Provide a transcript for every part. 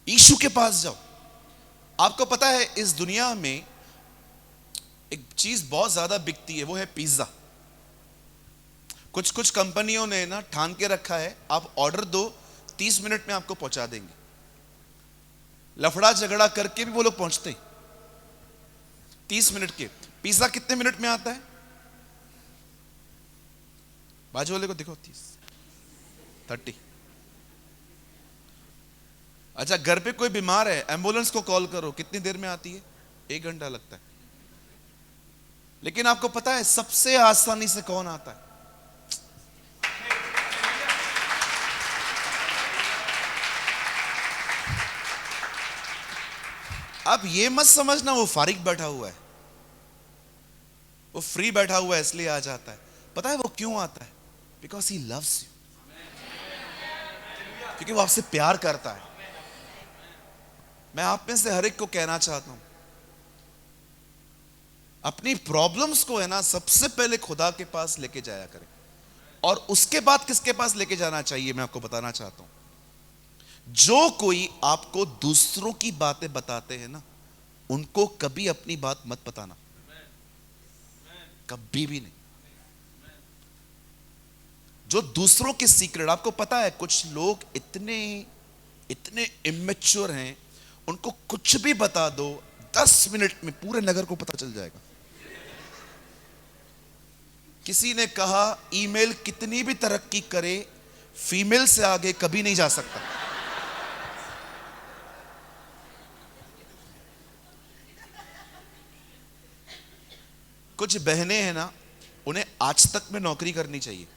यीशु के पास जाओ। आपको पता है इस दुनिया में एक चीज बहुत ज्यादा बिकती है, वो है पिज्जा। कुछ कुछ कंपनियों ने ना ठान के रखा है, आप ऑर्डर दो 30 मिनट में आपको पहुंचा देंगे। लफड़ा झगड़ा करके भी वो लोग पहुंचते हैं 30 मिनट के। पिज्जा कितने मिनट में आता है? बाजू वाले को देखो, 30। अच्छा, घर पे कोई बीमार है, एम्बुलेंस को कॉल करो, कितनी देर में आती है? 1 घंटा लगता है। लेकिन आपको पता है सबसे आसानी से कौन आता है? आप ये मत समझना वो फारिग बैठा हुआ है, वो फ्री बैठा हुआ है इसलिए आ जाता है। पता है वो क्यों आता है? बिकॉज ही लव्स यू, क्योंकि वो आपसे प्यार करता है। मैं आप में से हर एक को कहना चाहता हूं, अपनी प्रॉब्लम्स को है ना सबसे पहले खुदा के पास लेके जाया करें, और उसके बाद किसके पास लेके जाना चाहिए मैं आपको बताना चाहता हूं। जो कोई आपको दूसरों की बातें बताते हैं ना, उनको कभी अपनी बात मत बताना, कभी भी नहीं। जो दूसरों के सीक्रेट, आपको पता है कुछ लोग इतने इतने इमेच्योर हैं, उनको कुछ भी बता दो 10 मिनट में पूरे नगर को पता चल जाएगा। किसी ने कहा ईमेल कितनी भी तरक्की करे, फीमेल से आगे कभी नहीं जा सकता। कुछ बहनें हैं ना, उन्हें आज तक में नौकरी करनी चाहिए,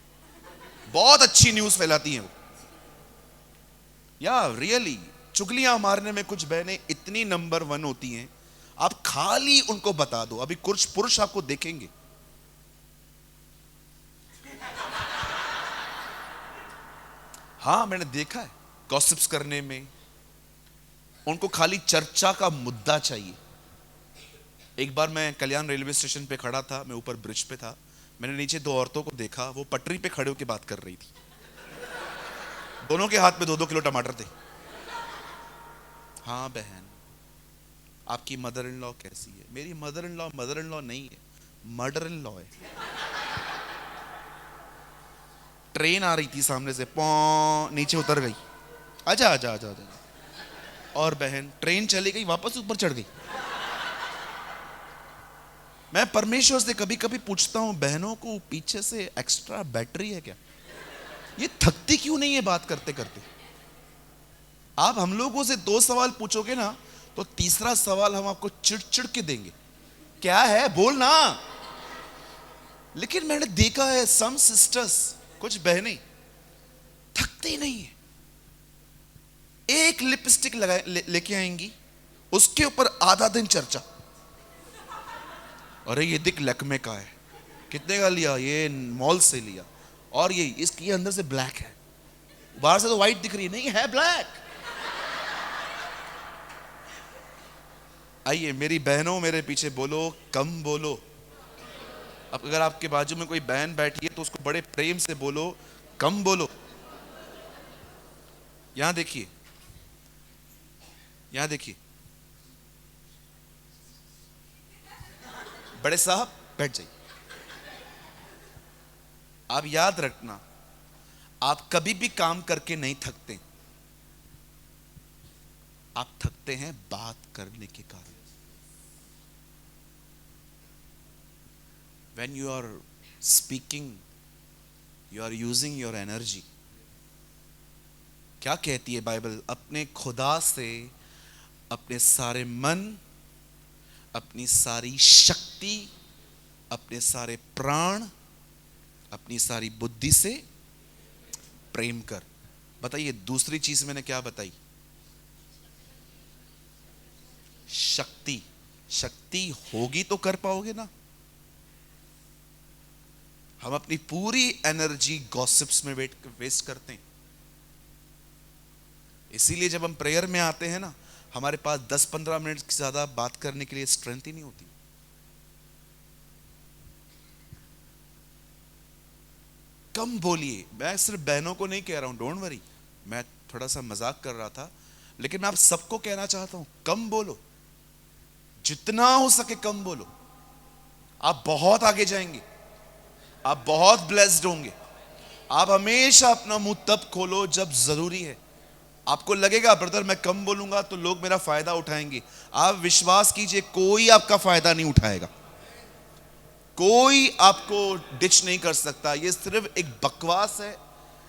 बहुत अच्छी न्यूज फैलाती हैं वो। या रियली चुगलियां मारने में कुछ बहनें इतनी नंबर 1 होती हैं, आप खाली उनको बता दो। अभी कुछ पुरुष आपको देखेंगे, हाँ मैंने देखा है, गॉसिप्स करने में उनको खाली चर्चा का मुद्दा चाहिए। एक बार मैं कल्याण रेलवे स्टेशन पे खड़ा था, मैं ऊपर ब्रिज पे था, मैंने नीचे 2 औरतों को देखा, वो पटरी पे खड़े होकर बात कर रही थी। दोनों के हाथ में 2-2 किलो टमाटर थे। हाँ बहन, आपकी मदर इन लॉ कैसी है? मेरी मदर इन लॉ नहीं है, मर्डर इन लॉ है। ट्रेन आ रही थी सामने से, पौ नीचे उतर गई, आजा आजा आजा आजा, और बहन ट्रेन चली गई, वापस ऊपर चढ़ गई। मैं परमेश्वर से कभी कभी पूछता हूं, बहनों को पीछे से एक्स्ट्रा बैटरी है क्या? ये थकती क्यों नहीं है बात करते करते? आप हम लोगों से 2 सवाल पूछोगे ना, तो तीसरा सवाल हम आपको चिड़ के देंगे, क्या है बोलना। लेकिन मैंने देखा है सम सिस्टर्स, कुछ बहनें थकती नहीं है, एक लिपस्टिक लेके आएंगी, उसके ऊपर आधा दिन चर्चा। अरे ये दिख लकमे का है, कितने का लिया? ये मॉल से लिया। और ये इसकी अंदर से ब्लैक है, बाहर से तो व्हाइट दिख रही है, नहीं है ब्लैक। आइए मेरी बहनों, मेरे पीछे बोलो, कम बोलो। अब अगर आपके बाजू में कोई बहन बैठी है तो उसको बड़े प्रेम से बोलो, कम बोलो। यहां देखिए, यहां देखिए, बड़े साहब बैठ जाइए। आप याद रखना, आप कभी भी काम करके नहीं थकते, आप थकते हैं बात करने के कारण। When you are speaking, you are using your energy. क्या कहती है बाइबल? अपने खुदा से अपने सारे मन, अपनी सारी शक्ति, अपने सारे प्राण, अपनी सारी बुद्धि से प्रेम कर। बताइए दूसरी चीज मैंने क्या बताई? शक्ति। शक्ति होगी तो कर पाओगे ना। हम अपनी पूरी एनर्जी गॉसिप्स में वेस्ट करते हैं। इसीलिए जब हम प्रेयर में आते हैं ना, हमारे पास 10-15 मिनट से ज्यादा बात करने के लिए स्ट्रेंथ ही नहीं होती। कम बोलिए। मैं सिर्फ बहनों को नहीं कह रहा हूं, डोंट वरी, मैं थोड़ा सा मजाक कर रहा था। लेकिन मैं आप सबको कहना चाहता हूं, कम बोलो, जितना हो सके कम बोलो। आप बहुत आगे जाएंगे, आप बहुत ब्लेस्ड होंगे। आप हमेशा अपना मुंह तब खोलो जब जरूरी है। आपको लगेगा ब्रदर मैं कम बोलूंगा तो लोग मेरा फायदा उठाएंगे, आप विश्वास कीजिए कोई आपका फायदा नहीं उठाएगा, कोई आपको डिच नहीं कर सकता। ये सिर्फ एक बकवास है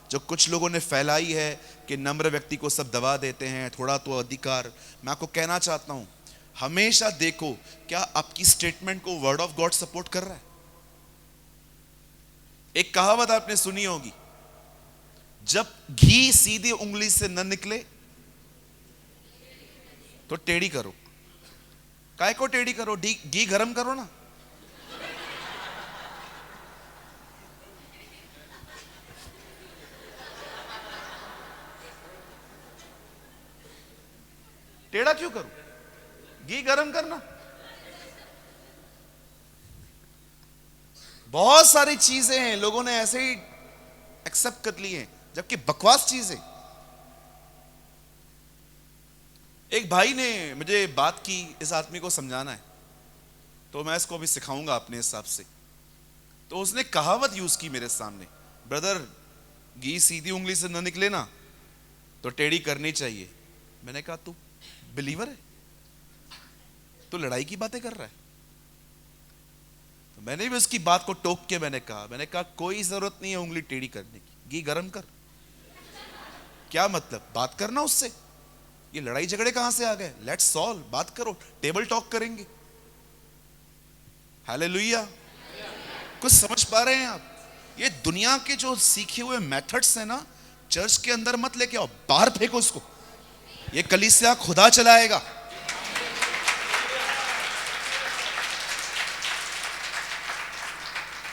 जो कुछ लोगों ने फैलाई है कि नम्र व्यक्ति को सब दबा देते हैं, थोड़ा तो अधिकार। मैं आपको कहना चाहता हूं, हमेशा देखो क्या आपकी स्टेटमेंट को वर्ड ऑफ गॉड सपोर्ट कर रहा है। एक कहावत आपने सुनी होगी, जब घी सीधी उंगली से न निकले तो टेढ़ी करो। काय को टेढ़ी करो, घी गरम करो ना। टेढ़ा क्यों करूं, घी गरम करना। बहुत सारी चीजें हैं लोगों ने ऐसे ही एक्सेप्ट कर ली हैं, जबकि बकवास चीजें। एक भाई ने मुझे बात की, इस आदमी को समझाना है तो मैं इसको अभी सिखाऊंगा अपने हिसाब से। तो उसने कहावत यूज की मेरे सामने, ब्रदर घी सीधी उंगली से न निकले ना तो टेढ़ी करनी चाहिए। मैंने कहा तू बिलीवर है, तू लड़ाई की बातें कर रहा है। तो मैंने भी उसकी बात को टोक के मैंने कहा कोई जरूरत नहीं है उंगली टेढ़ी करने की, घी गरम कर। क्या मतलब, बात करना उससे, ये लड़ाई झगड़े कहां से आ गए? लेट्स सॉल्व, बात करो, टेबल टॉक करेंगे। हालेलुया। कुछ समझ पा रहे हैं आप? ये दुनिया के जो सीखे हुए मेथड्स है ना, चर्च के अंदर मत लेके आओ, बाहर फेंको इसको। ये कलीसिया खुदा चलाएगा।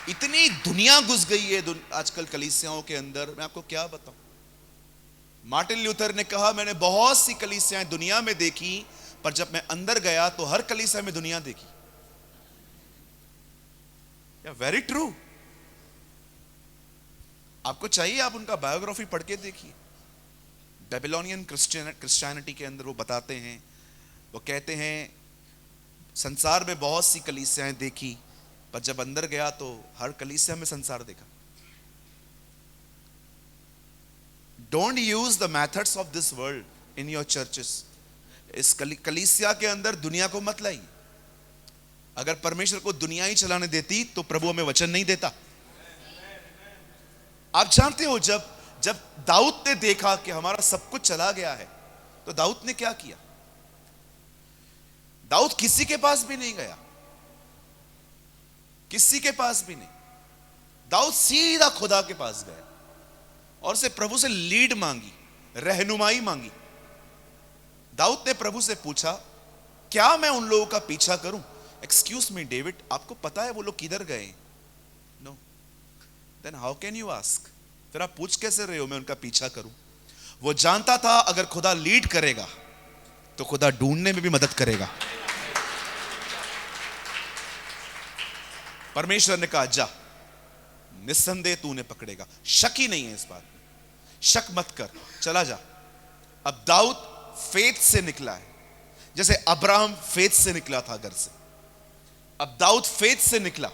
इतनी दुनिया घुस गई है आजकल कलीसियाओं के अंदर, मैं आपको क्या बताऊं। मार्टिन लूथर ने कहा मैंने बहुत सी कलीसियाएं दुनिया में देखी, पर जब मैं अंदर गया तो हर कलीसिया में दुनिया देखी। Very true. आपको चाहिए आप उनका बायोग्राफी पढ़ के देखिए। बेबीलोनियन क्रिश्चियनिटी के अंदर वो बताते हैं, वो कहते हैं संसार में बहुत सी कलीसियाएं देखी, पर जब अंदर गया तो हर कलीसिया में संसार देखा। Don't use the methods of this world in your churches. इस कलीसिया के अंदर दुनिया को मत लाइए। अगर परमेश्वर को दुनिया ही चलाने देती तो प्रभु हमें वचन नहीं देता। आप जानते हो जब दाऊद ने देखा कि हमारा सब कुछ चला गया है, तो दाऊद ने क्या किया? दाऊद किसी के पास भी नहीं गया, किसी के पास भी नहीं। दाऊद सीधा खुदा के पास गया और से प्रभु से लीड मांगी, रहनुमाई मांगी। दाऊद ने प्रभु से पूछा क्या मैं उन लोगों का पीछा करूं? एक्सक्यूज मी डेविड, आपको पता है वो लोग किधर गए? No. Then how can you ask? फिर आप पूछ कैसे रहे हो मैं उनका पीछा करूं? वो जानता था अगर खुदा लीड करेगा तो खुदा ढूंढने में भी मदद करेगा। परमेश्वर ने कहा जा, निस्संदेह तू उन्हें पकड़ेगा, शक ही नहीं है इस बात में, शक मत कर, चला जा। अब दाऊद फेथ से निकला है, जैसे अब्राहम फेथ से निकला था घर से। अब दाऊद फेथ से निकला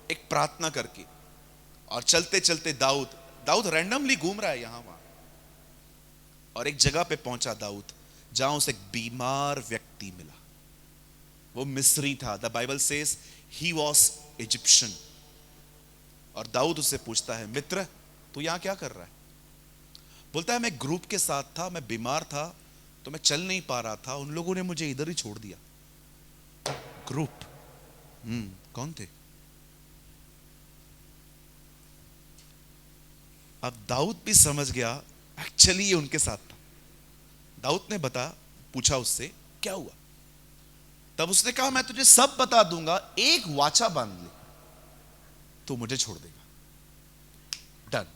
एक प्रार्थना करके, और चलते चलते दाऊद रैंडमली घूम रहा है यहां वहां, और एक जगह पे पहुंचा दाऊद जहां उसे एक बीमार व्यक्ति मिला। वो मिस्री था। The Bible says he was Egyptian. और दाऊद उससे पूछता है मित्र तू यहां क्या कर रहा है? बोलता है मैं ग्रुप के साथ था, मैं बीमार था तो मैं चल नहीं पा रहा था, उन लोगों ने मुझे इधर ही छोड़ दिया। ग्रुप कौन थे? अब दाऊद भी समझ गया एक्चुअली ये उनके साथ था। दाऊद ने पूछा उससे क्या हुआ? तब उसने कहा मैं तुझे सब बता दूंगा, एक वाचा बांध ले तो मुझे छोड़ देगा। डन।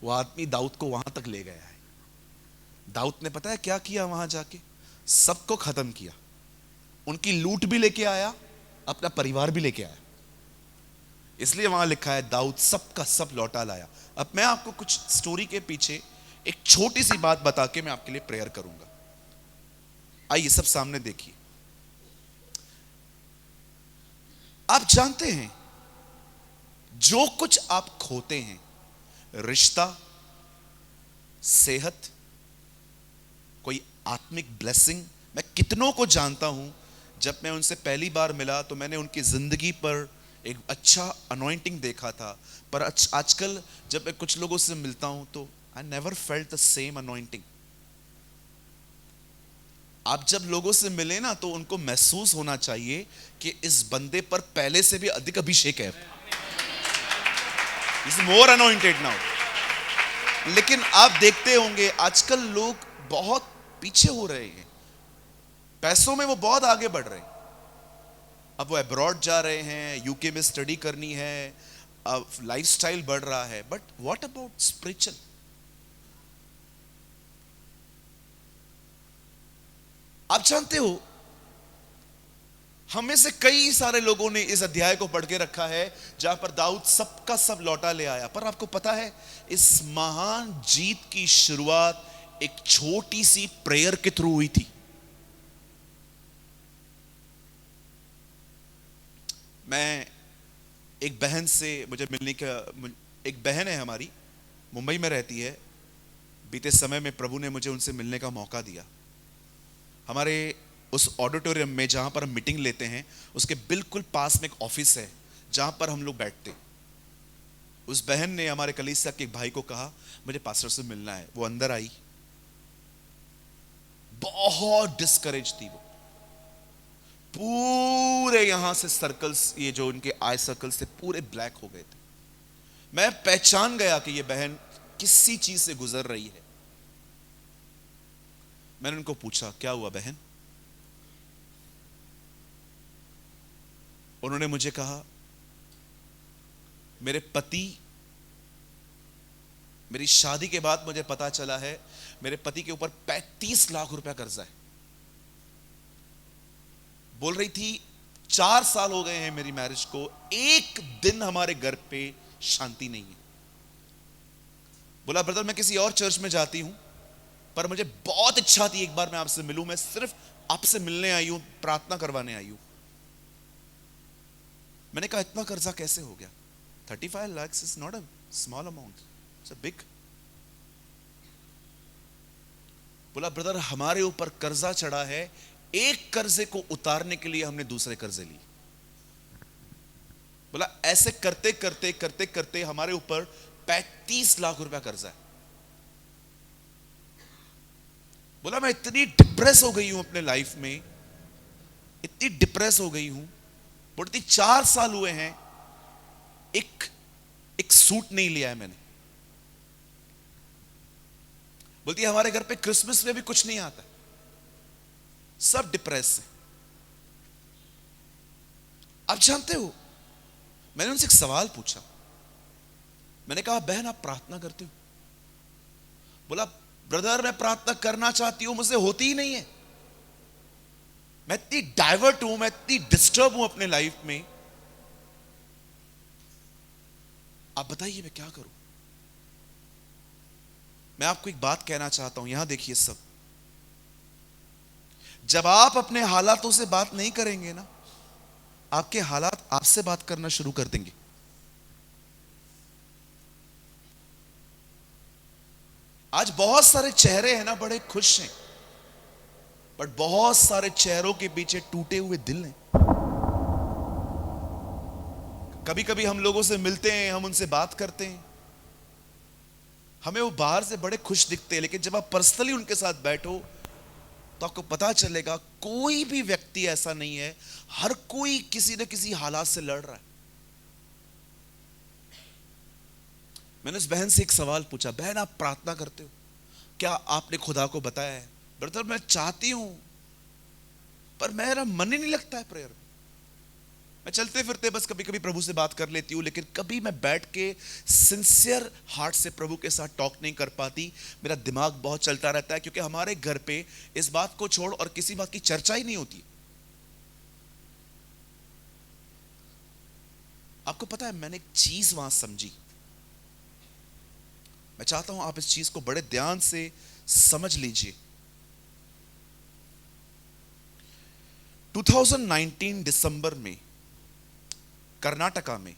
वो आदमी दाऊद को वहां तक ले गया है। दाऊद ने पता है क्या किया? वहां जाके सबको खत्म किया, उनकी लूट भी लेके आया, अपना परिवार भी लेके आया। इसलिए वहां लिखा है दाऊद सबका सब लौटा लाया। अब मैं आपको कुछ स्टोरी के पीछे एक छोटी सी बात बता के मैं आपके लिए प्रेयर करूंगा। आइए सब सामने देखिए। आप जानते हैं जो कुछ आप खोते हैं, रिश्ता, सेहत, कोई आत्मिक ब्लेसिंग, मैं कितनों को जानता हूं, जब मैं उनसे पहली बार मिला तो मैंने उनकी जिंदगी पर एक अच्छा अनॉइंटिंग देखा था, पर आजकल जब मैं कुछ लोगों से मिलता हूं तो I never felt the same anointing. आप जब लोगों से मिले ना तो उनको महसूस होना चाहिए कि इस बंदे पर पहले से भी अधिक अभिषेक है, इज मोर अनॉइंटेड नाउ। लेकिन आप देखते होंगे आजकल लोग बहुत पीछे हो रहे हैं, पैसों में वो बहुत आगे बढ़ रहे हैं। अब वो अब्रॉड जा रहे हैं, यूके में स्टडी करनी है, अब लाइफस्टाइल बढ़ रहा है, बट व्हाट अबाउट स्पिरिचुअल? आप जानते हो हम में से कई सारे लोगों ने इस अध्याय को पढ़ के रखा है जहां पर दाऊद सबका सब लौटा ले आया, पर आपको पता है इस महान जीत की शुरुआत एक छोटी सी प्रेयर के थ्रू हुई थी। मैं एक बहन से मुझे मिलने का, एक बहन है हमारी, मुंबई में रहती है। बीते समय में प्रभु ने मुझे उनसे मिलने का मौका दिया। हमारे उस ऑडिटोरियम में जहां पर हम मीटिंग लेते हैं उसके बिल्कुल पास में एक ऑफिस है जहां पर हम लोग बैठते हैं। उस बहन ने हमारे कलीसिया के एक भाई को कहा मुझे पास्टर से मिलना है। वो अंदर आई, बहुत डिस्करेज थी वो, पूरे यहां से सर्कल्स, ये जो उनके आई सर्कल्स थे पूरे ब्लैक हो गए थे। मैं पहचान गया कि ये बहन किसी चीज से गुजर रही है। मैंने उनको पूछा क्या हुआ बहन? उन्होंने मुझे कहा मेरे पति, मेरी शादी के बाद मुझे पता चला है मेरे पति के ऊपर 35 लाख रुपया कर्जा है। बोल रही थी 4 साल हो गए हैं मेरी मैरिज को, एक दिन हमारे घर पे शांति नहीं है। बोला ब्रदर मैं किसी और चर्च में जाती हूं, पर मुझे बहुत इच्छा थी एक बार मैं आपसे मिलूं, मैं सिर्फ आपसे मिलने आई हूं, प्रार्थना करवाने आई हूं। मैंने कहा इतना कर्जा कैसे हो गया? 35 lakhs is not a small amount, it's a big. बोला ब्रदर हमारे ऊपर कर्जा चढ़ा है, एक कर्जे को उतारने के लिए हमने दूसरे कर्जे लिए। बोला ऐसे करते करते करते करते हमारे ऊपर 35 लाख रुपया कर्जा है। बोला मैं इतनी डिप्रेस हो गई हूं अपने लाइफ में, इतनी डिप्रेस हो गई हूं। बोलती 4 साल हुए हैं एक सूट नहीं लिया है मैंने। बोलती है हमारे घर पे क्रिसमस में भी कुछ नहीं आता, सब डिप्रेस है। आप जानते हो मैंने उनसे एक सवाल पूछा, मैंने कहा बहन आप प्रार्थना करते हो? बोला ब्रदर मैं प्रार्थना करना चाहती हूं, मुझसे होती ही नहीं है। मैं इतनी डाइवर्ट हूं, मैं इतनी डिस्टर्ब हूं अपने लाइफ में, आप बताइए मैं क्या करूं? मैं आपको एक बात कहना चाहता हूं, यहां देखिए सब, जब आप अपने हालातों से बात नहीं करेंगे ना, आपके हालात आपसे बात करना शुरू कर देंगे। आज बहुत सारे चेहरे हैं ना बड़े खुश हैं, बट बहुत सारे चेहरों के पीछे टूटे हुए दिल हैं। कभी कभी हम लोगों से मिलते हैं, हम उनसे बात करते हैं, हमें वो बाहर से बड़े खुश दिखते हैं, लेकिन जब आप पर्सनली उनके साथ बैठो तो आपको पता चलेगा कोई भी व्यक्ति ऐसा नहीं है, हर कोई किसी न किसी हालात से लड़ रहा है। मैंने उस बहन से एक सवाल पूछा, बहन आप प्रार्थना करते हो? क्या आपने खुदा को बताया है? ब्रदर मैं चाहती हूं पर मेरा मन ही नहीं लगता है प्रेयर में। मैं चलते फिरते बस कभी कभी प्रभु से बात कर लेती हूं, लेकिन कभी मैं बैठ के सिंसियर हार्ट से प्रभु के साथ टॉक नहीं कर पाती। मेरा दिमाग बहुत चलता रहता है, क्योंकि हमारे घर पे इस बात को छोड़ और किसी बात की चर्चा ही नहीं होती। आपको पता है मैंने एक चीज वहां समझी। मैं मैं चाहता हूं आप इस चीज को बड़े ध्यान से समझ लीजिए। 2019 दिसंबर में कर्नाटका में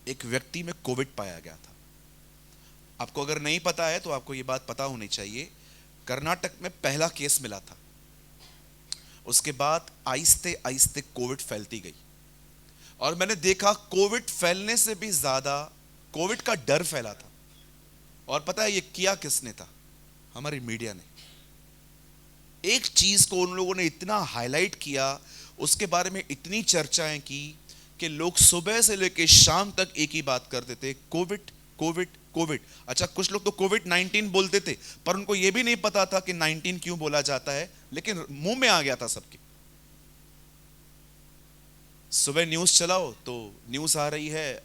एक व्यक्ति में कोविड पाया गया था। आपको अगर नहीं पता है तो आपको यह बात पता होनी चाहिए। कर्नाटक में पहला केस मिला था, उसके बाद आहिस्ते आहिस्ते कोविड फैलती गई और मैंने देखा कोविड फैलने से भी ज्यादा कोविड का डर फैला था। और पता है ये किया किसने था? हमारी मीडिया ने। एक चीज को उन लोगों ने इतना हाईलाइट किया, उसके बारे में इतनी चर्चाएं की कि लोग सुबह से लेकर शाम तक एक ही बात करते थे, कोविड कोविड कोविड। अच्छा, कुछ लोग तो कोविड-19 बोलते थे, पर उनको यह भी नहीं पता था कि 19 क्यों बोला जाता है, लेकिन मुंह में आ गया था सबके। सुबह न्यूज चलाओ तो न्यूज आ रही है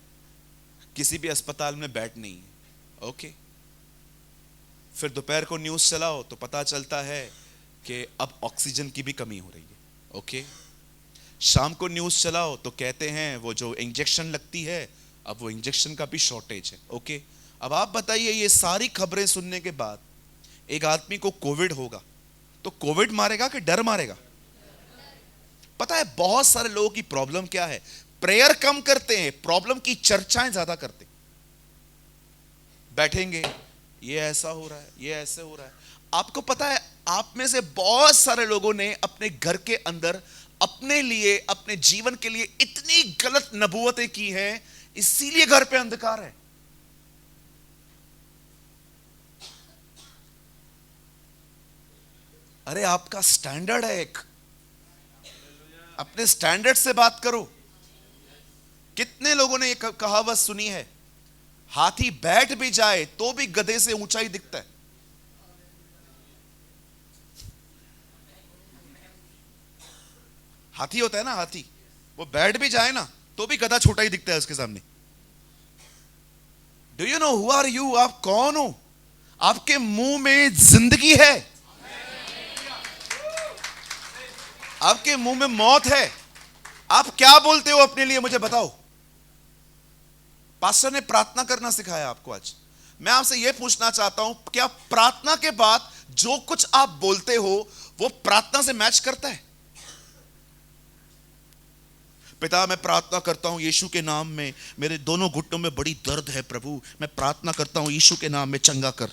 किसी भी अस्पताल में बेड नहीं है, ओके। फिर दोपहर को न्यूज चलाओ तो पता चलता है कि अब ऑक्सीजन की भी कमी हो रही है, ओके। शाम को न्यूज चलाओ तो कहते हैं वो जो इंजेक्शन लगती है, अब वो इंजेक्शन का भी शॉर्टेज है, ओके। अब आप बताइए, ये सारी खबरें सुनने के बाद एक आदमी को कोविड होगा तो कोविड मारेगा कि डर मारेगा? पता है बहुत सारे लोगों की प्रॉब्लम क्या है? प्रेयर कम करते हैं, प्रॉब्लम की चर्चाएं ज्यादा करते हैं। बैठेंगे, ये ऐसा हो रहा है, ये ऐसे हो रहा है। आपको पता है आप में से बहुत सारे लोगों ने अपने घर के अंदर अपने लिए, अपने जीवन के लिए इतनी गलत नबूवतें की हैं, इसीलिए घर पे अंधकार है। अरे आपका स्टैंडर्ड है एक, अपने स्टैंडर्ड से बात करो। कितने लोगों ने एक कहावत सुनी है, हाथी बैठ भी जाए तो भी गधे से ऊंचा ही दिखता है। हाथी होता है ना, हाथी, वो बैठ भी जाए ना तो भी गधा छोटा ही दिखता है उसके सामने। Do you know who are you? आप कौन हो? आपके मुंह में जिंदगी है, आपके मुंह में मौत है। आप क्या बोलते हो अपने लिए, मुझे बताओ। पास्टर ने प्रार्थना करना सिखाया आपको आज। मैं आपसे यह पूछना चाहता हूं, क्या प्रार्थना के बाद जो कुछ आप बोलते हो वो प्रार्थना से मैच करता है? पिता, मैं प्रार्थना करता हूं यीशु के नाम में, मेरे दोनों घुटनों में बड़ी दर्द है प्रभु, मैं प्रार्थना करता हूं यीशु के नाम में चंगा कर।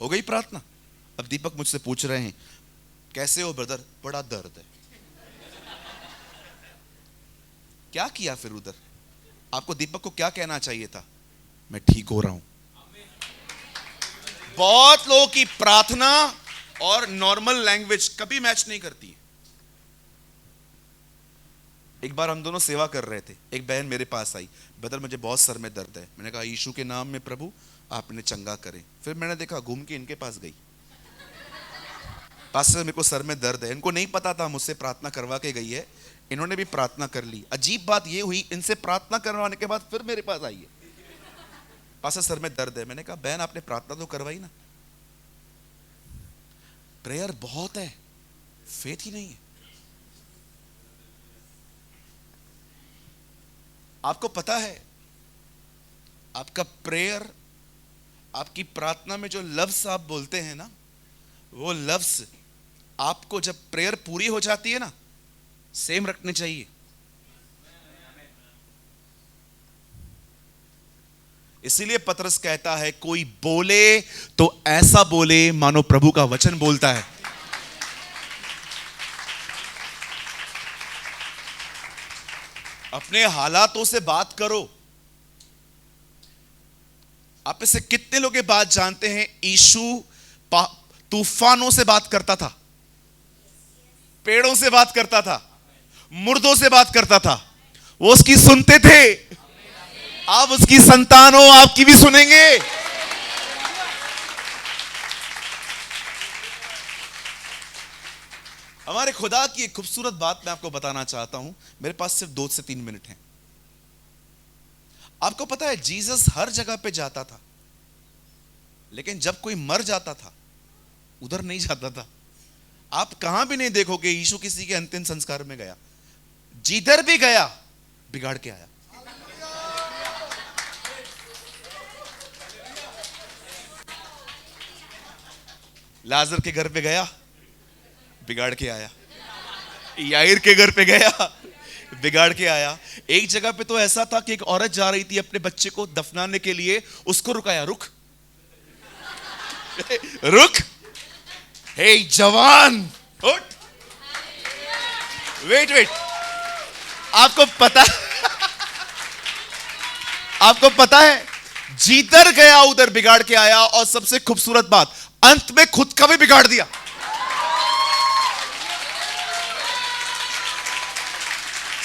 हो गई प्रार्थना? अब दीपक मुझसे पूछ रहे हैं, कैसे हो ब्रदर? बड़ा दर्द है। क्या किया फिर उधर? आपको दीपक को क्या कहना चाहिए था? मैं ठीक हो रहा हूं। बहुत लोगों की प्रार्थना और नॉर्मल लैंग्वेज कभी मैच नहीं करती है। एक बार हम दोनों सेवा कर रहे थे, एक बहन मेरे पास आई, ब्रदर मुझे बहुत सर में दर्द है। मैंने कहा यीशु के नाम में प्रभु आप इन्हें चंगा करें। फिर मैंने देखा, घूम के इनके पास गई, पास्टर मेरे को सर में दर्द है। इनको नहीं पता था मुझसे प्रार्थना करवा के गई है, इन्होंने भी प्रार्थना कर ली। अजीब बात ये हुई, इनसे प्रार्थना करवाने के बाद फिर मेरे पास आई है, पास्टर सर में दर्द है। मैंने कहा बहन आपने प्रार्थना तो करवाई ना। प्रेयर बहुत है, फेथ ही नहीं है। आपको पता है आपका प्रेयर, आपकी प्रार्थना में जो लफ्ज आप बोलते हैं ना, वो लफ्ज आपको जब प्रेयर पूरी हो जाती है ना, सेम रखने चाहिए। इसीलिए पतरस कहता है कोई बोले तो ऐसा बोले मानो प्रभु का वचन बोलता है। अपने हालातों से बात करो। आप में से कितने लोग ये बात जानते हैं, यीशु तूफानों से बात करता था, पेड़ों से बात करता था, मुर्दों से बात करता था, वो उसकी सुनते थे। आप उसकी संतान हो, आपकी भी सुनेंगे। हमारे खुदा की एक खूबसूरत बात मैं आपको बताना चाहता हूं। मेरे पास सिर्फ 2 से 3 मिनट हैं। आपको पता है जीसस हर जगह पे जाता था, लेकिन जब कोई मर जाता था उधर नहीं जाता था। आप कहां भी नहीं देखोगे यीशु किसी के अंतिम संस्कार में गया। जिधर भी गया बिगाड़ के आया। लाजर के घर पे गया, बिगाड़ के आया। याईर के घर पे गया, बिगाड़ के आया। एक जगह पे तो ऐसा था कि एक औरत जा रही थी अपने बच्चे को दफनाने के लिए, उसको रुकाया, रुक रुक, हे जवान उठ, वेट वेट। आपको पता आपको पता है, जिधर गया उधर बिगाड़ के आया, और सबसे खूबसूरत बात, अंत में खुद का भी बिगाड़ दिया।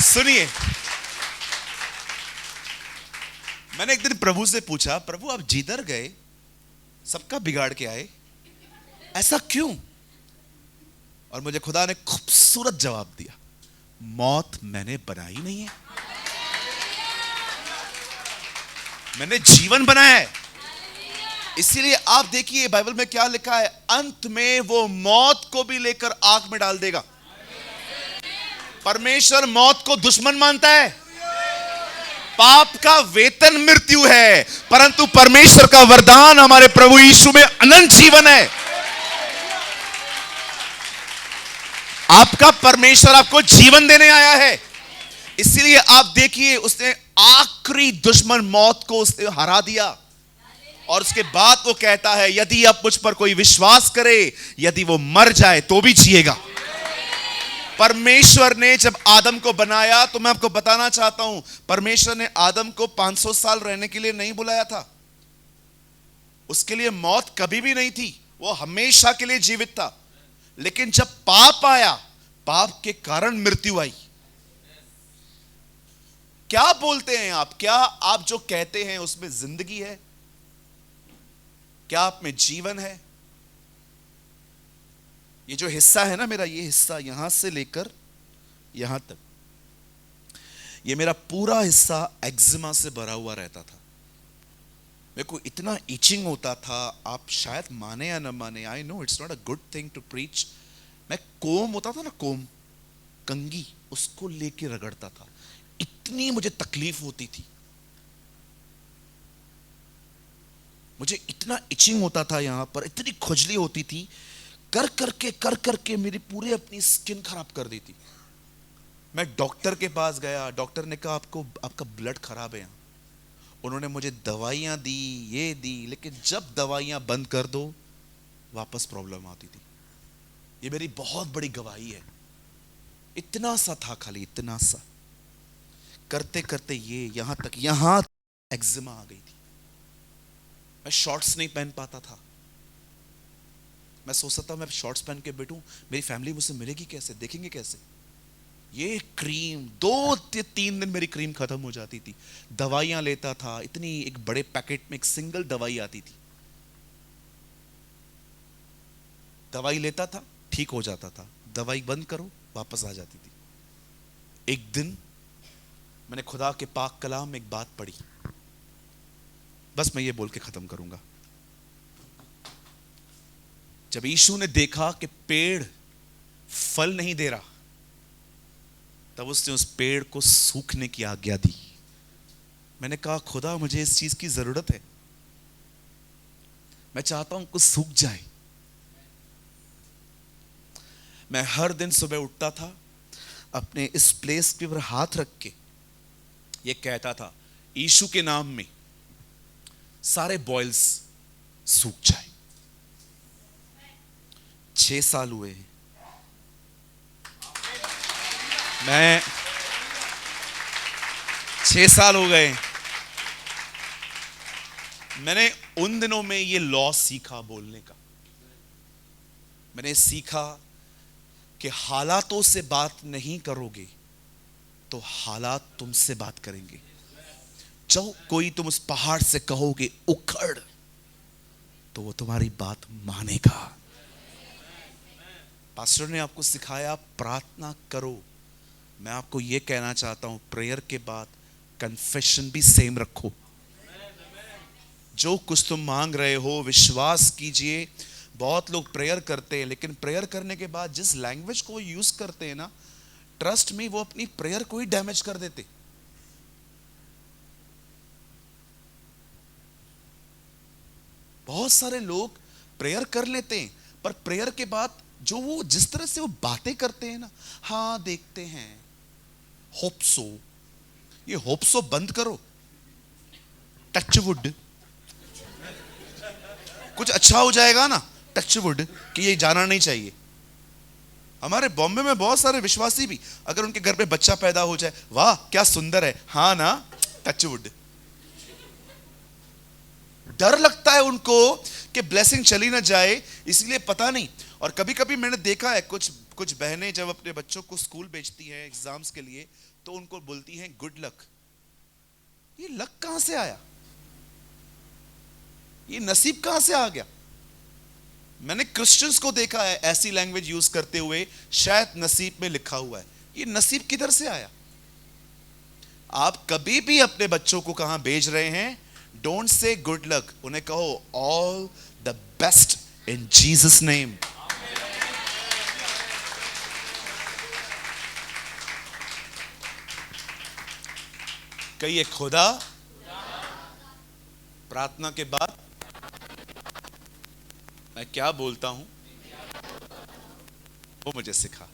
सुनिए, मैंने एक दिन प्रभु से पूछा, प्रभु आप जिधर गए सबका बिगाड़ के आए, ऐसा क्यों? और मुझे खुदा ने खूबसूरत जवाब दिया, मौत मैंने बनाई नहीं है, मैंने जीवन बनाया है। इसीलिए आप देखिए बाइबल में क्या लिखा है, अंत में वो मौत को भी लेकर आग में डाल देगा। परमेश्वर मौत को दुश्मन मानता है। पाप का वेतन मृत्यु है, परंतु परमेश्वर का वरदान हमारे प्रभु यीशु में अनंत जीवन है। आपका परमेश्वर आपको जीवन देने आया है। इसीलिए आप देखिए, उसने आखिरी दुश्मन मौत को उसने हरा दिया, और उसके बाद वो कहता है, यदि अब मुझ पर कोई विश्वास करे, यदि वो मर जाए तो भी जिएगा। परमेश्वर ने जब आदम को बनाया, तो मैं आपको बताना चाहता हूं, परमेश्वर ने आदम को 500 साल रहने के लिए नहीं बुलाया था। उसके लिए मौत कभी भी नहीं थी, वो हमेशा के लिए जीवित था। लेकिन जब पाप आया, पाप के कारण मृत्यु आई। क्या बोलते हैं आप? क्या आप जो कहते हैं उसमें जिंदगी है? क्या आप में जीवन है? ये जो हिस्सा है ना मेरा, ये हिस्सा यहां से लेकर यहां तक, ये मेरा पूरा हिस्सा एक्जिमा से भरा हुआ रहता था। मेरे को इतना इचिंग होता था, आप शायद माने या न माने, I know it's not a good thing to preach. मैं कोम होता था ना, कोम, कंगी, उसको लेके रगड़ता था, इतनी मुझे तकलीफ होती थी, मुझे इतना इचिंग होता था यहां पर, इतनी खुजली होती थी, कर करके मेरी पूरी अपनी स्किन खराब कर दी थी। मैं डॉक्टर के पास गया, डॉक्टर ने कहा आपको, आपका ब्लड खराब है। उन्होंने मुझे दवाइयां दी, ये दी, लेकिन जब दवाइयां बंद कर दो वापस प्रॉब्लम आती थी। ये मेरी बहुत बड़ी गवाही है। इतना सा था, खाली इतना सा, करते करते ये यहां तक एक्जिमा आ गई थी। मैं शॉर्ट्स नहीं पहन पाता था। मैं सोचता था मैं शॉर्ट्स पहन के बैठूं, मेरी फैमिली मुझसे मिलेगी कैसे, देखेंगे कैसे। ये क्रीम 2-3 दिन मेरी क्रीम खत्म हो जाती थी। दवाइयां लेता था, इतनी एक बड़े पैकेट में एक सिंगल दवाई आती थी, दवाई लेता था, ठीक हो जाता था, दवाई बंद करो वापस आ जाती थी। एक दिन मैंने खुदा के पाक कलाम में एक बात पढ़ी, बस मैं ये बोल के खत्म करूंगा। जब यीशु ने देखा कि पेड़ फल नहीं दे रहा, तब उसने उस पेड़ को सूखने की आज्ञा दी। मैंने कहा, खुदा मुझे इस चीज की जरूरत है, मैं चाहता हूं कुछ सूख जाए। मैं हर दिन सुबह उठता था, अपने इस प्लेस के ऊपर हाथ रख के ये कहता था, यीशु के नाम में सारे बॉयल्स सूख जाए। 6 साल हुए हैं। मैं 6 साल हो गए। मैंने उन दिनों में ये लॉ सीखा बोलने का। मैंने सीखा कि हालातों से बात नहीं करोगे तो हालात तुमसे बात करेंगे। जो कोई तुम उस पहाड़ से कहोगे उखड़, तो वो तुम्हारी बात मानेगा। पास्टर ने आपको सिखाया प्रार्थना करो। मैं आपको यह कहना चाहता हूं, प्रेयर के बाद कन्फेशन भी सेम रखो। जो कुछ तुम मांग रहे हो विश्वास कीजिए। बहुत लोग प्रेयर करते हैं, लेकिन प्रेयर करने के बाद जिस लैंग्वेज को वो यूज करते हैं ना, ट्रस्ट में वो अपनी प्रेयर को ही डैमेज कर देते। बहुत सारे लोग प्रेयर कर लेते हैं, पर प्रेयर के बाद जो वो जिस तरह से वो बातें करते हैं ना, हाँ देखते हैं, होप सो, ये होप सो बंद करो। टच वुड, कुछ अच्छा हो जाएगा ना, टच वुड, कि ये जाना नहीं चाहिए। हमारे बॉम्बे में बहुत सारे विश्वासी भी, अगर उनके घर पे बच्चा पैदा हो जाए, वाह क्या सुंदर है, हाँ ना, टच वुड। डर लगता है उनको कि ब्लेसिंग चली ना जाए, इसलिए पता नहीं। और कभी कभी मैंने देखा है कुछ कुछ बहनें जब अपने बच्चों को स्कूल भेजती हैं एग्जाम्स के लिए, तो उनको बोलती हैं गुड लक। ये लक कहां से आया? ये नसीब कहां से आ गया? मैंने क्रिश्चियंस को देखा है ऐसी लैंग्वेज यूज करते हुए, शायद नसीब में लिखा हुआ है। ये नसीब किधर से आया? आप कभी भी अपने बच्चों को कहां भेज रहे हैं, डोंट से गुड लक, उन्हें कहो all the best in Jesus name. कहिए खुदा, प्रार्थना के बाद मैं क्या बोलता हूं वो मुझे सिखा।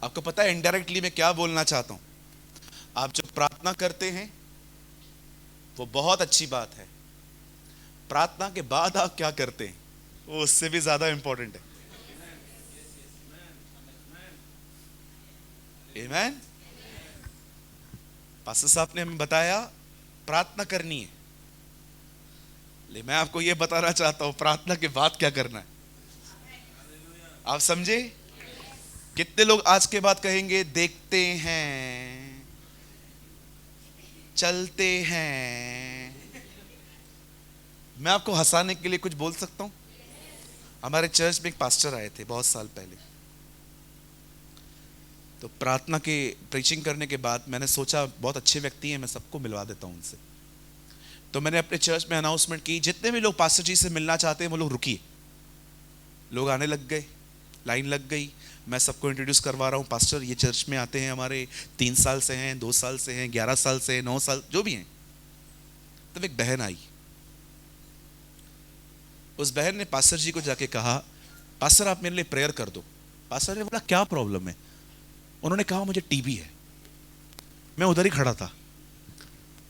आपको पता है इनडायरेक्टली मैं क्या बोलना चाहता हूं? आप जो प्रार्थना करते हैं वो बहुत अच्छी बात है, प्रार्थना के बाद आप क्या करते हैं वो उससे भी ज्यादा इंपॉर्टेंट है। आमीन। पास्टर साहब ने हमें बताया प्रार्थना करनी है, लेकिन मैं आपको यह बताना चाहता हूं प्रार्थना के बाद क्या करना है। आप समझे? कितने लोग आज के बाद कहेंगे देखते हैं, चलते हैं। मैं आपको हंसाने के लिए कुछ बोल सकता हूं। हमारे चर्च में एक पास्टर आए थे बहुत साल पहले, तो प्रार्थना के प्रीचिंग करने के बाद मैंने सोचा बहुत अच्छे व्यक्ति हैं, मैं सबको मिलवा देता हूं उनसे। तो मैंने अपने चर्च में अनाउंसमेंट की, जितने भी लोग पास्टर जी से मिलना चाहते हैं वो लोग रुकिए। लोग आने लग गए, लाइन लग गई। मैं सबको इंट्रोड्यूस करवा रहा हूँ, पास्टर ये चर्च में आते हैं, हमारे 3 साल से हैं, 2 साल से हैं, 11 साल से, 9 साल, जो भी हैं। तब एक बहन आई, उस बहन ने पास्टर जी को जाके कहा, पास्टर आप मेरे लिए प्रेयर कर दो। पास्टर ने बोला क्या प्रॉब्लम है? उन्होंने कहा मुझे टीबी है। मैं उधर ही खड़ा था,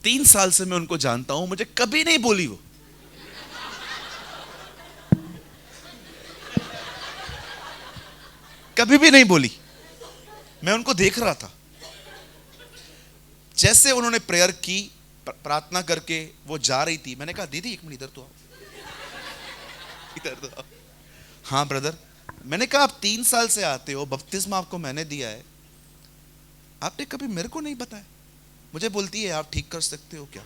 3 साल से मैं उनको जानता हूं, मुझे कभी नहीं बोली वो। कभी भी नहीं बोली। मैं उनको देख रहा था। जैसे उन्होंने प्रेयर की, प्रार्थना करके वो जा रही थी, मैंने कहा दीदी 1 मिनट इधर तो आओ, इधर तो आओ। हाँ ब्रदर। मैंने कहा आप 3 साल से आते हो, बपतिस्मा आपको मैंने दिया है, आपने कभी मेरे को नहीं बताया। मुझे बोलती है आप ठीक कर सकते हो क्या?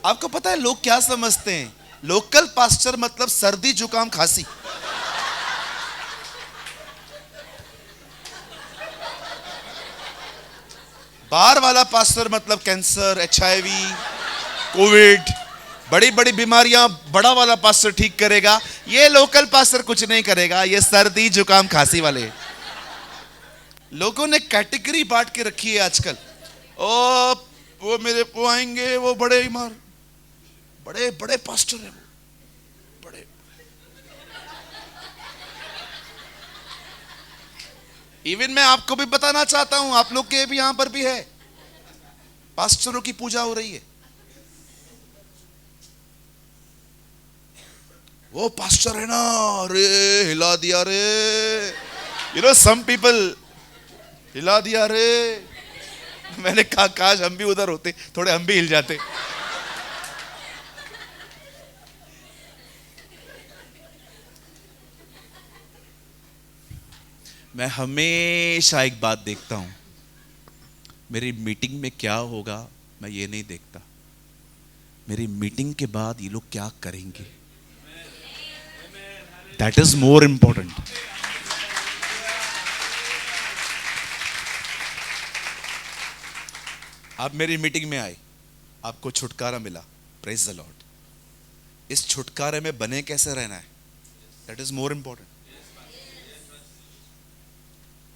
आपको पता है लोग क्या समझते हैं? लोकल पास्टर मतलब सर्दी जुकाम खांसी। बाहर वाला पास्टर मतलब कैंसर, HIV, कोविड, बड़ी बड़ी बीमारियां बड़ा वाला पास्टर ठीक करेगा। ये लोकल पास्टर कुछ नहीं करेगा, ये सर्दी जुकाम खांसी वाले। लोगों ने कैटेगरी बांट के रखी है आजकल। ओ वो मेरे को आएंगे, वो बड़े बीमार, बड़े बड़े पास्टर हैं वो, बड़े। इवन मैं आपको भी बताना चाहता हूं, आप लोग के भी यहां पर भी है, पास्टरों की पूजा हो रही है। वो पास्टर है ना, अरे हिला दिया रे, यू नो सम पीपल, हिला दिया रे। मैंने कहा काश हम भी उधर होते, थोड़े हम भी हिल जाते। मैं हमेशा एक बात देखता हूं, मेरी मीटिंग में क्या होगा मैं ये नहीं देखता, मेरी मीटिंग के बाद ये लोग क्या करेंगे, दैट इज मोर इंपॉर्टेंट। आप मेरी मीटिंग में आए, आपको छुटकारा मिला, प्रेज द लॉर्ड। इस छुटकारे में बने कैसे रहना है, दैट इज मोर इंपॉर्टेंट।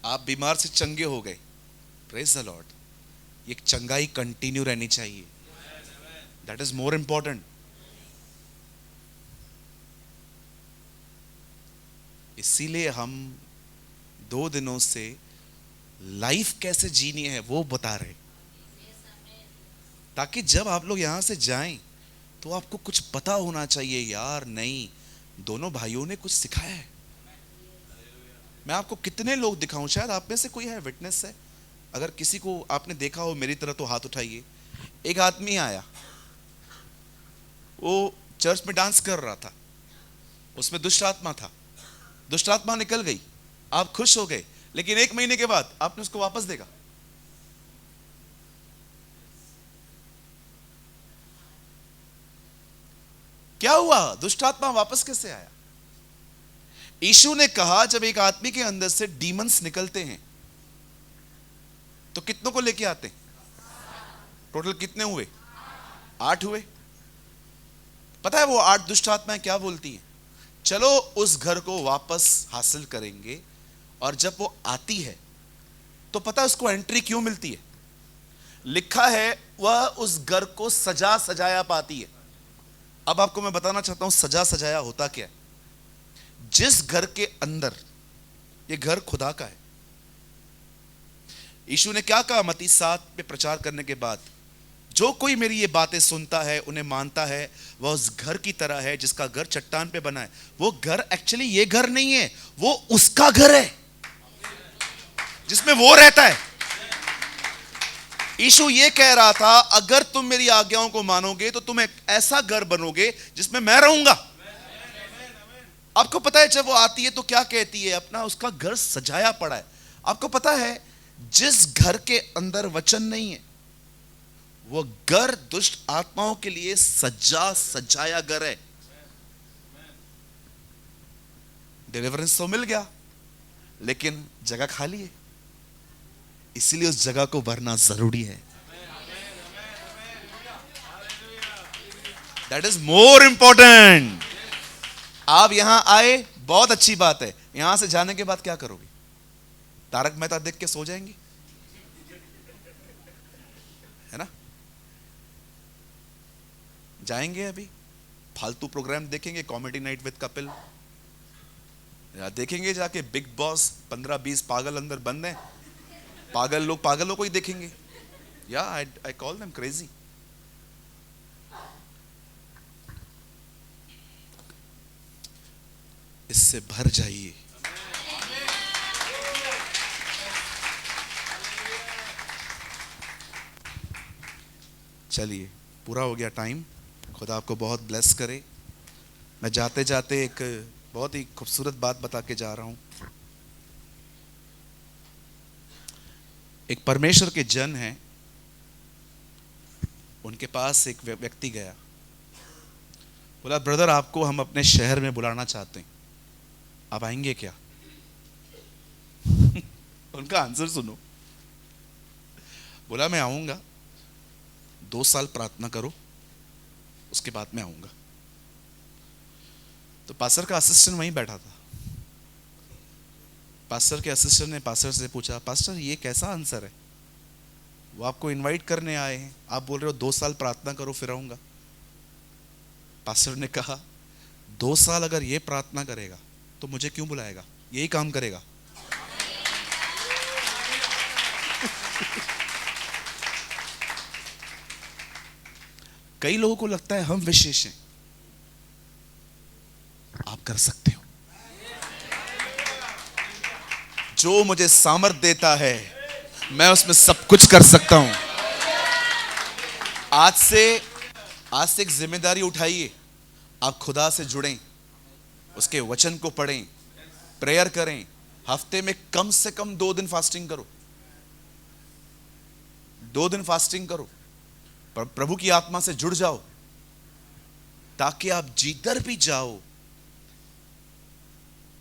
आप बीमार से चंगे हो गए, प्रेज द लॉर्ड, ये चंगाई कंटिन्यू रहनी चाहिए, दैट इज मोर इंपॉर्टेंट। इसीलिए हम 2 दिनों से लाइफ कैसे जीनी है वो बता रहे, ताकि जब आप लोग यहां से जाएं तो आपको कुछ पता होना चाहिए, यार नहीं, दोनों भाइयों ने कुछ सिखाया है। मैं आपको कितने लोग दिखाऊं, शायद आप में से कोई है, विटनेस है, अगर किसी को आपने देखा हो मेरी तरह तो हाथ उठाइए। एक आदमी आया, वो चर्च में डांस कर रहा था, उसमें दुष्ट आत्मा था, दुष्ट आत्मा निकल गई, आप खुश हो गए, लेकिन 1 महीने के बाद आपने उसको वापस देखा। क्या हुआ? दुष्ट आत्मा वापस कैसे आया? यीशु ने कहा जब एक आदमी के अंदर से डीमंस निकलते हैं तो कितनों को लेके आते हैं? टोटल कितने हुए? 8 हुए। पता है वो 8 दुष्ट आत्माएं क्या बोलती हैं? चलो उस घर को वापस हासिल करेंगे, और जब वो आती है तो पता है उसको एंट्री क्यों मिलती है? लिखा है वह उस घर को सजा सजाया पाती है। अब आपको मैं बताना चाहता हूं सजा सजाया होता क्या है। जिस घर के अंदर, ये घर खुदा का है, यीशु ने क्या कहा मत्ती 7 पे प्रचार करने के बाद, जो कोई मेरी ये बातें सुनता है, उन्हें मानता है, वह उस घर की तरह है जिसका घर चट्टान पे बना है। वो घर एक्चुअली ये घर नहीं है, वो उसका घर है जिसमें वो रहता है। यीशु ये कह रहा था अगर तुम मेरी आज्ञाओं को मानोगे तो तुम एक ऐसा घर बनोगे जिसमें मैं रहूंगा। आपको पता है जब वो आती है तो क्या कहती है? अपना उसका घर सजाया पड़ा है। आपको पता है जिस घर के अंदर वचन नहीं है वो घर दुष्ट आत्माओं के लिए सजा सजाया घर है। डिलीवरेंस तो मिल गया लेकिन जगह खाली है, इसीलिए उस जगह को भरना जरूरी है। That is more important. आप यहां आए, बहुत अच्छी बात है, यहां से जाने के बाद क्या करोगे? तारक मेहता देख के सो जाएंगे, है ना? जाएंगे अभी फालतू प्रोग्राम देखेंगे, कॉमेडी नाइट विद कपिल, या देखेंगे जाके बिग बॉस, 15-20 पागल अंदर बंद हैं, पागल लोग पागलों को ही देखेंगे। या आई कॉल देम क्रेजी। इससे भर जाइए। चलिए पूरा हो गया टाइम, खुदा आपको बहुत ब्लेस करे। मैं जाते जाते एक बहुत ही खूबसूरत बात बता के जा रहा हूं। एक परमेश्वर के जन हैं, उनके पास एक व्यक्ति गया, बोला ब्रदर आपको हम अपने शहर में बुलाना चाहते हैं, आप आएंगे क्या? उनका आंसर सुनो। बोला मैं आऊंगा, 2 साल प्रार्थना करो, उसके बाद मैं आऊंगा। तो पास्टर का असिस्टेंट वहीं बैठा था। पास्टर के असिस्टेंट ने पास्टर से पूछा, पास्टर ये कैसा आंसर है? वो आपको इनवाइट करने आए हैं, आप बोल रहे हो 2 साल प्रार्थना करो फिर आऊंगा। पास्टर ने कहा 2 साल अगर ये प्रार्थना करेगा तो मुझे क्यों बुलाएगा? यही काम करेगा। कई लोगों को लगता है हम विशेष हैं, आप कर सकते हो। जो मुझे सामर्थ देता है मैं उसमें सब कुछ कर सकता हूं। आज से एक जिम्मेदारी उठाइए, आप खुदा से जुड़ें, उसके वचन को पढ़ें, प्रेयर करें, हफ्ते में कम से कम 2 दिन फास्टिंग करो, 2 दिन फास्टिंग करो, प्रभु की आत्मा से जुड़ जाओ, ताकि आप जिधर भी जाओ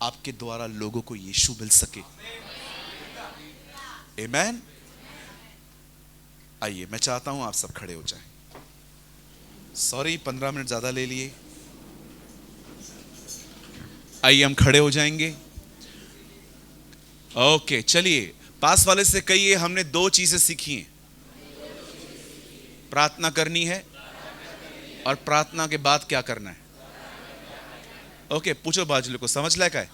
आपके द्वारा लोगों को यीशु मिल सके। आमीन। आइए, मैं चाहता हूं आप सब खड़े हो जाएं। सॉरी 15 मिनट ज्यादा ले लिए। आइए हम खड़े हो जाएंगे। ओके, चलिए पास वाले से कहिए हमने 2 चीजें सीखी हैं, प्रार्थना करनी है और प्रार्थना के बाद क्या करना है। ओके, पूछो बाजू को, समझ लायक है?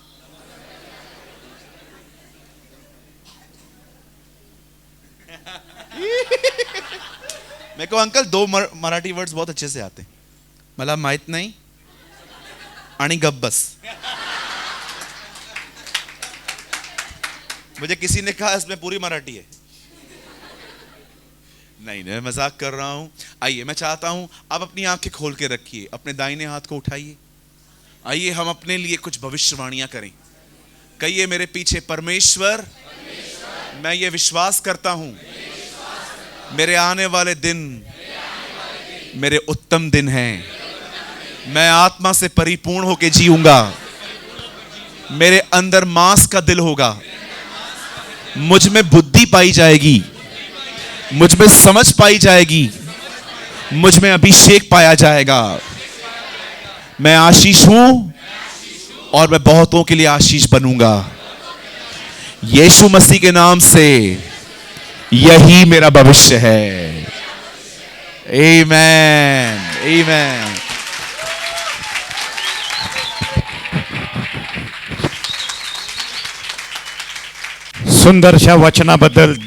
मेरे को अंकल दो मराठी वर्ड्स बहुत अच्छे से आते हैं. मला माहित नाही आणि गब्बस. मुझे किसी ने कहा इसमें पूरी मराठी है. नहीं मैं मजाक कर रहा हूं. आइए मैं चाहता हूं आप अपनी आंखें खोल के रखिए, अपने दाहिने हाथ को उठाइए. आइए हम अपने लिए कुछ भविष्यवाणियां करें. कहिए मेरे पीछे, परमेश्वर मैं ये विश्वास करता हूं मेरे आने वाले दिन मेरे उत्तम दिन हैं. मैं आत्मा से परिपूर्ण होकर जीऊंगा. मेरे अंदर मांस का दिल होगा. मुझ में बुद्धि पाई जाएगी, मुझ में समझ पाई जाएगी, मुझ में अभिषेक पाया जाएगा. मैं आशीष हूं और मैं बहुतों के लिए आशीष बनूंगा. यीशु मसीह के नाम से यही मेरा भविष्य है. आमेन, आमेन. सुंदरशा वचनाबद्दल